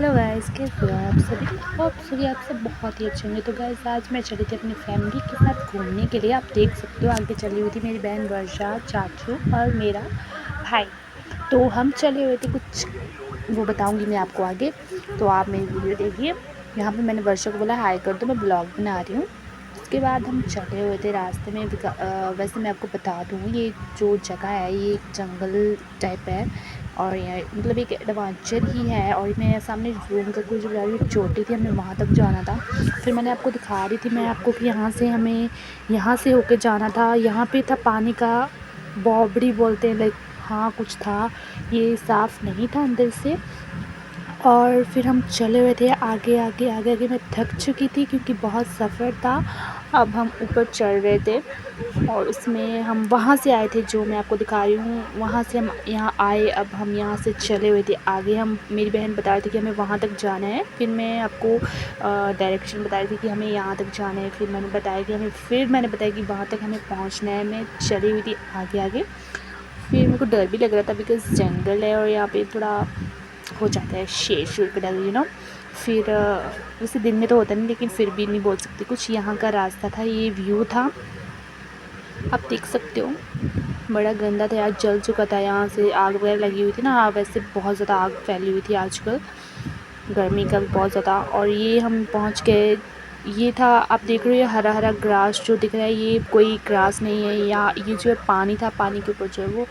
Hello guys, कैसे हो आप सभी। होप सभी आप सब बहुत ही अच्छे होंगे। तो गाइस आज मैं चली थी अपनी फैमिली के साथ घूमने के लिए। आप देख सकते हो आगे चली हुई थी मेरी बहन वर्षा, चाचू और मेरा भाई। तो हम चले हुए थे कुछ, वो बताऊंगी मैं आपको आगे। तो आप मेरी वीडियो देखिए। यहाँ पे मैंने वर्षा को बोला हाय कर दो, मैं ब्लॉग बना रही हूँ। उसके बाद हम चले हुए थे रास्ते में। वैसे मैं आपको बता दूँ, ये जो जगह है ये एक जंगल टाइप है और ये मतलब एक एडवेंचर ही है। और मैं सामने रूम का कुछ बड़ी चोटी थी, हमें वहाँ तक जाना था। फिर मैंने आपको दिखा रही थी मैं आपको कि हमें यहाँ से होके जाना था। यहाँ पे था पानी का बॉबड़ी बोलते हैं, लाइक हाँ कुछ था, ये साफ़ नहीं था अंदर से। और फिर हम चले हुए थे आगे आगे आगे आगे। मैं थक चुकी थी क्योंकि बहुत सफ़र था। अब हम ऊपर चढ़ रहे थे और उसमें हम वहाँ से आए थे, जो मैं आपको दिखा रही हूँ वहाँ से हम यहाँ आए। अब हम यहाँ से चले हुए थे आगे। हम मेरी बहन बता रही थी कि हमें वहाँ तक जाना है। फिर मैं आपको डायरेक्शन बता रही थी कि हमें यहाँ तक जाना है। फिर मैंने बताया कि वहाँ तक हमें पहुँचना है। मैं चली हुई थी आगे आगे। फिर मेरे को डर भी लग रहा था बिकॉज़ जंगल है और यहाँ पे थोड़ा हो जाता है शेर शूर का डर, फिर वैसे दिन में तो होता नहीं, लेकिन फिर भी नहीं बोल सकती कुछ। यहाँ का रास्ता था, ये व्यू था, आप देख सकते हो। बड़ा गंदा था यार, जल चुका था। यहाँ से आग वगैरह लगी हुई थी ना, वैसे बहुत ज़्यादा आग फैली हुई थी आजकल, गर्मी का भी बहुत ज़्यादा। और ये हम पहुँच गए। ये था, आप देख रहे हो, ये हरा हरा ग्रास जो दिख रहा है ये कोई ग्रास नहीं है। या ये जो है पानी था, पानी के ऊपर जो है वो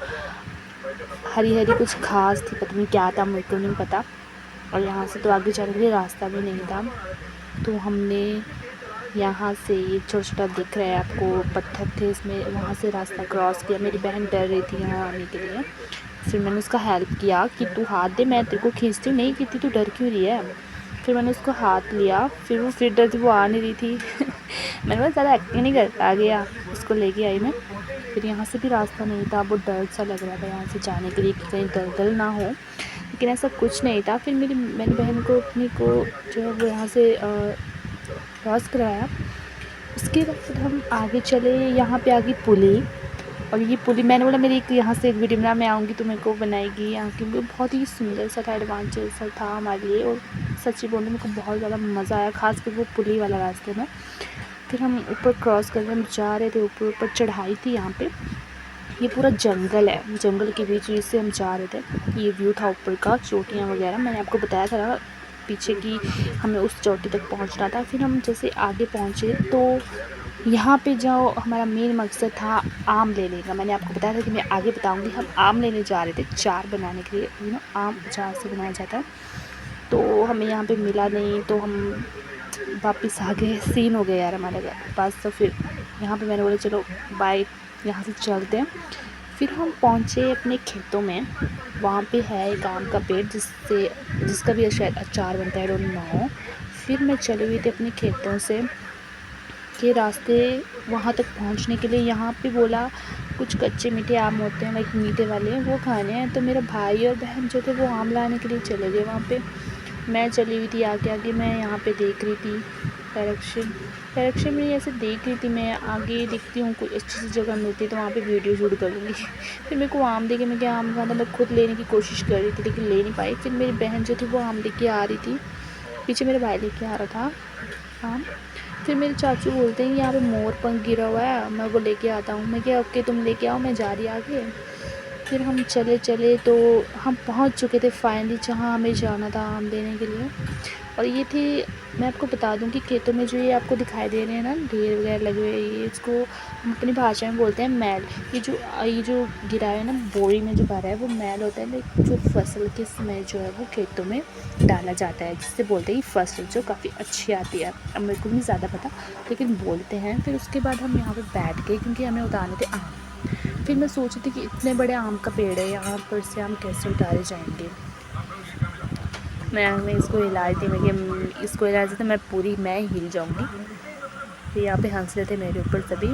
हरी हरी कुछ घास थी, पता नहीं क्या था, मेरे को नहीं पता। और यहाँ से तो आगे जाने के लिए रास्ता भी नहीं था। तो हमने यहाँ से, ये छोटा छोटा दिख रहा है आपको पत्थर थे इसमें, वहाँ से रास्ता क्रॉस किया। मेरी बहन डर रही थी यहाँ आने के लिए। फिर मैंने उसका हेल्प किया कि तू हाथ दे, मैं तेरे को खींचती हूँ। नहीं खींचती, तू डर क्यों रही है। फिर मैंने उसको हाथ लिया। फिर डर थी, वो आ नहीं रही थी। मैंने बोला ज़्यादा एक्टिंग नहीं कर, आ गया, उसको लेके आई मैं। फिर यहाँ से भी रास्ता नहीं था, वो डर सा लग रहा था यहाँ से जाने के लिए कि कहीं दलदल ना हो, लेकिन ऐसा कुछ नहीं था। फिर मैंने बहन को अपनी को जो है वो यहाँ से क्रॉस कराया। उसके बाद हम आगे चले, यहाँ पे आ गई पुली। और ये पुली, मैंने बोला मेरी एक यहाँ से एक वीडियो बना, मैं आऊँगी तो मेरे को बनाएगी। यहाँ की बहुत ही सुंदर सा था, एडवेंचर सा था हमारे लिए। और सच्ची बोलूँ मेरे को बहुत ज़्यादा मज़ा आया, खासकर वो पुली वाला रास्ते में। फिर हम ऊपर क्रॉस करके हम जा रहे थे, ऊपर ऊपर चढ़ाई थी यहाँ पे। ये पूरा जंगल है, जंगल के बीच बीच से हम जा रहे थे। ये व्यू था ऊपर का, चोटियाँ वगैरह मैंने आपको बताया था ना पीछे की, हमें उस चोटी तक पहुंचना था। फिर हम जैसे आगे पहुंचे तो यहाँ पे जो हमारा मेन मकसद था आम लेने का, मैंने आपको बताया था कि मैं आगे बताऊंगी। हम आम लेने जा रहे थे, अचार बनाने के लिए, आम अचार से बनाया जाता है। तो हमें यहाँ पे मिला नहीं, तो हम वापस आ गए। सीन हो गया यार हमारे पास। तो फिर यहाँ पे मैंने बोला चलो बाय, यहाँ से चलते हैं। फिर हम पहुँचे अपने खेतों में। वहाँ पे है एक आम का पेड़ जिसका भी शायद अचार बनता है, डोंट नो। फिर मैं चली हुई थी अपने खेतों से के रास्ते वहाँ तक पहुँचने के लिए। यहाँ पे बोला कुछ कच्चे मीठे आम होते हैं, लाइक मीठे वाले, वो खाने हैं। तो मेरा भाई और बहन जो थे वो आम लाने के लिए चले गए वहाँ पे। मैं चली हुई थी आगे आगे। मैं यहाँ पे देख रही थी डायरेक्शन में, ऐसे देख रही थी मैं आगे, देखती हूँ कोई अच्छी सी जगह मिलती है तो वहाँ पे वीडियो शूट कर लूँगी। फिर मेरे को आम देखे, मैं क्या आम खाना, मैं खुद लेने की कोशिश कर रही थी लेकिन ले नहीं पाई। फिर मेरी बहन जो थी वो आम लेके आ रही थी, पीछे मेरा भाई लेके आ रहा था आम। फिर मेरे चाचू बोलते हैं यहाँ पे मोर पंख गिरा हुआ है, मैं वो लेके आता हूँ। मैं क्या ओके तुम लेके आओ, मैं जा रही आगे। फिर हम चले चले तो हम पहुँच चुके थे फाइनली जहाँ हमें जाना था आम लेने के लिए। और ये थी, मैं आपको बता दूं कि खेतों में जो ये आपको दिखाई दे रहे हैं ना ढेर वगैरह लगे हुए, ये इसको हम अपनी भाषा में बोलते हैं मैल। ये जो गिरा है ना, बोरी में जो भरा है वो मैल होता है। लाइक जो फसल के समय जो है वो खेतों में डाला जाता है, जिससे बोलते हैं कि फसल जो काफ़ी अच्छी आती है। अब मेरे को नहीं ज़्यादा पता लेकिन बोलते हैं। फिर उसके बाद हम यहाँ पर बैठ गए क्योंकि हमें उतारने थे आम। फिर मैं सोची थी कि इतने बड़े आम का पेड़ है, यहाँ पर से आम कैसे उतारे जाएंगे। मैं इसको हिला रही थी, मैं इसको हिला रही थी तो मैं हिल जाऊँगी। फिर यहाँ पे हंस रहे थे मेरे ऊपर सभी।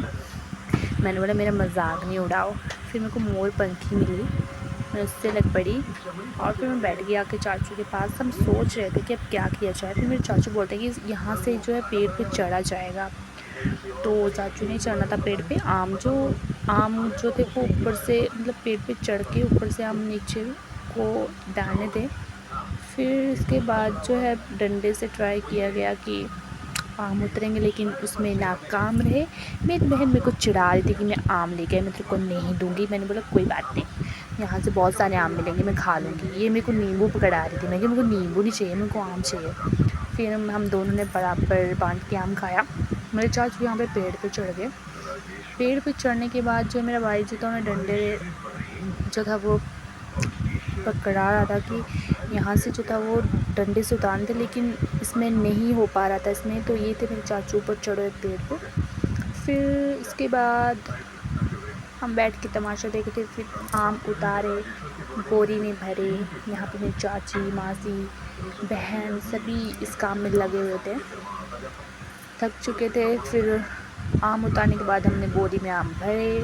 मैंने बोला मेरा मजाक नहीं उड़ाओ। फिर मेरे को मोर पंखी मिली, मैं उससे लग पड़ी और फिर मैं बैठ गई आके चाचू के पास। हम सोच रहे थे कि अब क्या किया जाए। फिर मेरे चाचू बोलते हैं कि यहाँ से जो है पेड़ पे चढ़ा जाएगा। तो चाचू ने चढ़ना था पेड़ पे। आम जो थे वो ऊपर से, मतलब पेड़ पे चढ़ के ऊपर से आम नीचे को डालने थे। फिर इसके बाद जो है डंडे से ट्राई किया गया कि आम उतरेंगे, लेकिन उसमें नाकाम रहे। मेरी बहन मेरे को चिढ़ा रही थी कि मैं आम लेके आई, मैं तेरे को नहीं दूँगी। मैंने बोला कोई बात नहीं, यहाँ से बहुत सारे आम मिलेंगे, मैं खा लूँगी। ये मेरे को नींबू पकड़ा रही थी, मैं कि मेरे को नींबू नहीं चाहिए, मेरे को आम चाहिए। फिर हम दोनों ने बराबर बाँट के आम खाया। मेरे चाचू यहाँ पे पेड़ पे चढ़ गए। पेड़ पे चढ़ने के बाद जो मेरा भाई जो था उन्हें डंडे जो था वो पकड़ा रहा था कि यहाँ से जो था वो डंडे से उतारने थे, लेकिन इसमें नहीं हो पा रहा था इसमें। तो ये थे मेरे चाचू ऊपर चढ़े पेड़ पे। फिर इसके बाद हम बैठ के तमाशा देखे थे। फिर आम उतारे, बोरी में भरे। यहाँ पे मेरी चाची, मासी, बहन सभी इस काम में लगे हुए थे, थक चुके थे। फिर आम उतारने के बाद हमने बोरी में आम भरे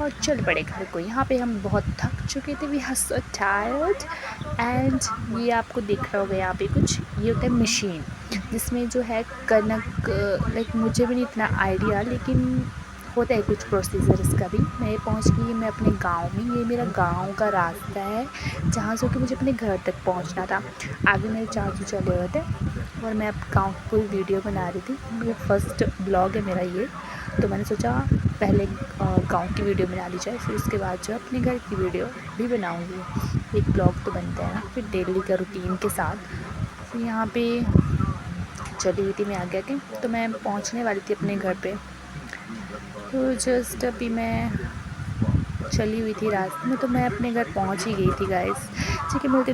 और चल पड़े घर को। यहाँ पे हम बहुत थक चुके थे, we are so tired. And ये आपको दिख रहा होगा यहाँ पे कुछ, ये होता है मशीन जिसमें जो है कनक, लाइक मुझे भी नहीं इतना आइडिया, लेकिन होता है कुछ प्रोसीजर इसका भी। मैं पहुँच गई मैं अपने गांव में। ये मेरा गांव का रास्ता है जहाँ से कि मुझे अपने घर तक पहुँचना था। आगे मेरे चाचू चले हुए थे और मैं अब गाँव की पूरी वीडियो बना रही थी। मेरा फर्स्ट ब्लॉग है मेरा ये, तो मैंने सोचा पहले गांव की वीडियो बना ली जाए, फिर उसके बाद जो अपने घर की वीडियो भी बनाऊंगी। एक ब्लॉग तो बनता है ना, फिर डेली का रूटीन के साथ। फिर यहाँ पे चली हुई थी मैं आगे आके, तो मैं पहुँचने वाली थी अपने घर पे। तो जस्ट अभी मैं चली हुई थी रास्ते में, तो मैं अपने घर पहुँच ही गई थी गाइस। ठीक है, मिलते